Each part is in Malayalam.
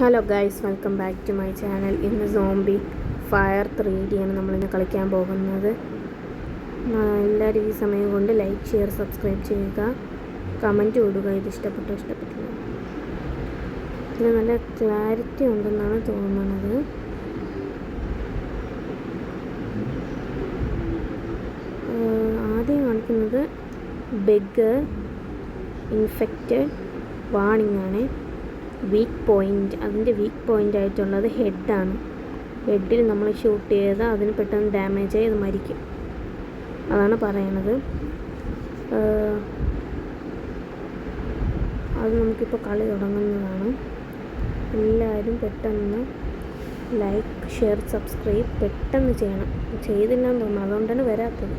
Hello guys, welcome back to my channel. ഇന്ന് സോംബി ഫയർ 3D ആണ് നമ്മളിന്ന് കളിക്കാൻ പോകുന്നത്. എല്ലാവരും ഈ സമയം കൊണ്ട് ലൈക്ക്, ഷെയർ, സബ്സ്ക്രൈബ് ചെയ്യുക, കമൻറ്റ് കൊടുക്കുക ഇത് ഇഷ്ടപ്പെട്ടില്ല. ഇത് നല്ല ക്ലാരിറ്റി ഉണ്ടെന്നാണ് തോന്നുന്നത്. ആദ്യം കാണിക്കുന്നത് ബെഗർ ഇൻഫെക്റ്റഡ് വാർണിംഗ് ആണ്. വീക്ക് പോയിൻ്റ്, അതിൻ്റെ വീക്ക് പോയിൻ്റ് ആയിട്ടുള്ളത് ഹെഡാണ്. ഹെഡിൽ നമ്മൾ ഷൂട്ട് ചെയ്താൽ അതിന് പെട്ടെന്ന് ഡാമേജായി അത് മരിക്കും, അതാണ് പറയണത്. അത് നമുക്കിപ്പോൾ കളി തുടങ്ങുന്നതാണ്. എല്ലാവരും പെട്ടെന്ന് ലൈക്ക്, ഷെയർ, സബ്സ്ക്രൈബ് പെട്ടെന്ന് ചെയ്യണം. ചെയ്തില്ലാന്ന് തോന്നുന്നു, അതുകൊണ്ടാണ് വരാത്തത്.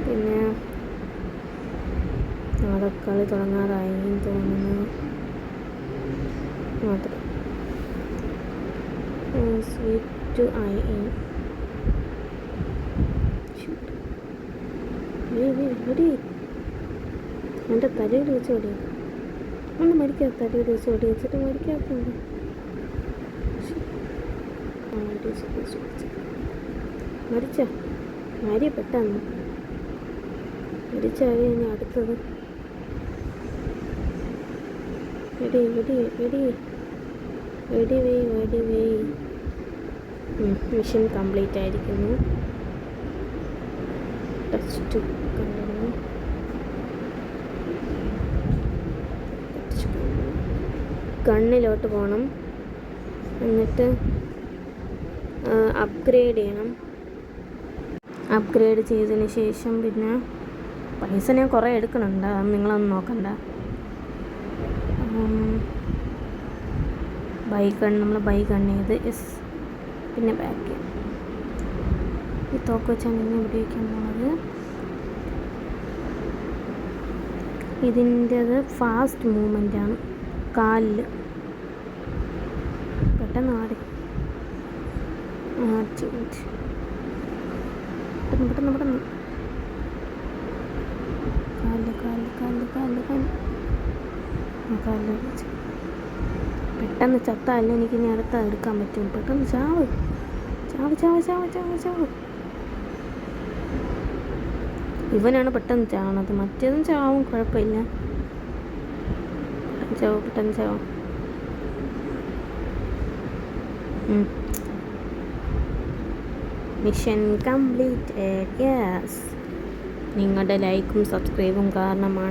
പിന്നെ നാളെ കളി തുടങ്ങാറായി തോന്നുന്നു. മാത്രം സ്വീറ്റ് ടു ഐ ഇൻ എൻ്റെ തലയിൽ വെച്ച് ഓടിയത് ഒന്ന് മരിക്കാത്ത, തലയിൽ വെച്ച് ഓടി വെച്ചിട്ട് മരിക്കാത്തുണ്ട്. മരിച്ച മരിയ പെട്ടെന്ന് മരിച്ചാലേ ഇനി അടുത്തത്. വെടി. മിഷൻ കംപ്ലീറ്റ് ആയിരിക്കുന്നു. Touch to continue. ഗണ്ണിലോട്ട് പോകണം, എന്നിട്ട് അപ്ഗ്രേഡ് ചെയ്യണം. അപ്ഗ്രേഡ് ചെയ്തതിന് ശേഷം പിന്നെ പൈസ ഞാൻ കുറേ എടുക്കണുണ്ട്, അത് നിങ്ങളൊന്നും നോക്കണ്ട. നമ്മൾ ബൈ ഗൺ ചെയ്ത് പിന്നെ ബാക്ക് ഈ തോക്ക് വെച്ചാണ് ഇങ്ങനെ ഉപയോഗിക്കാൻ പോകുന്നത്. ഇതിൻ്റെത് ഫാസ്റ്റ് മൂവ്മെൻ്റ് ആണ്, കാലിൽ പെട്ടെന്ന് ആടി പെട്ടെന്ന് കാലിൽ വെച്ച് പെട്ടെന്ന് ചത്താലും എനിക്ക് ഇനി അടുത്ത എടുക്കാൻ പറ്റും. പെട്ടെന്ന് ചാവ്. ഇവനാണ് പെട്ടെന്ന് ചാവണത്, മറ്റേതും ചാവും, കുഴപ്പമില്ല. പെട്ടെന്ന് ചാവും. Mission completed. യെസ്, നിങ്ങളുടെ ലൈക്കും സബ്സ്ക്രൈബും കാരണമാണ്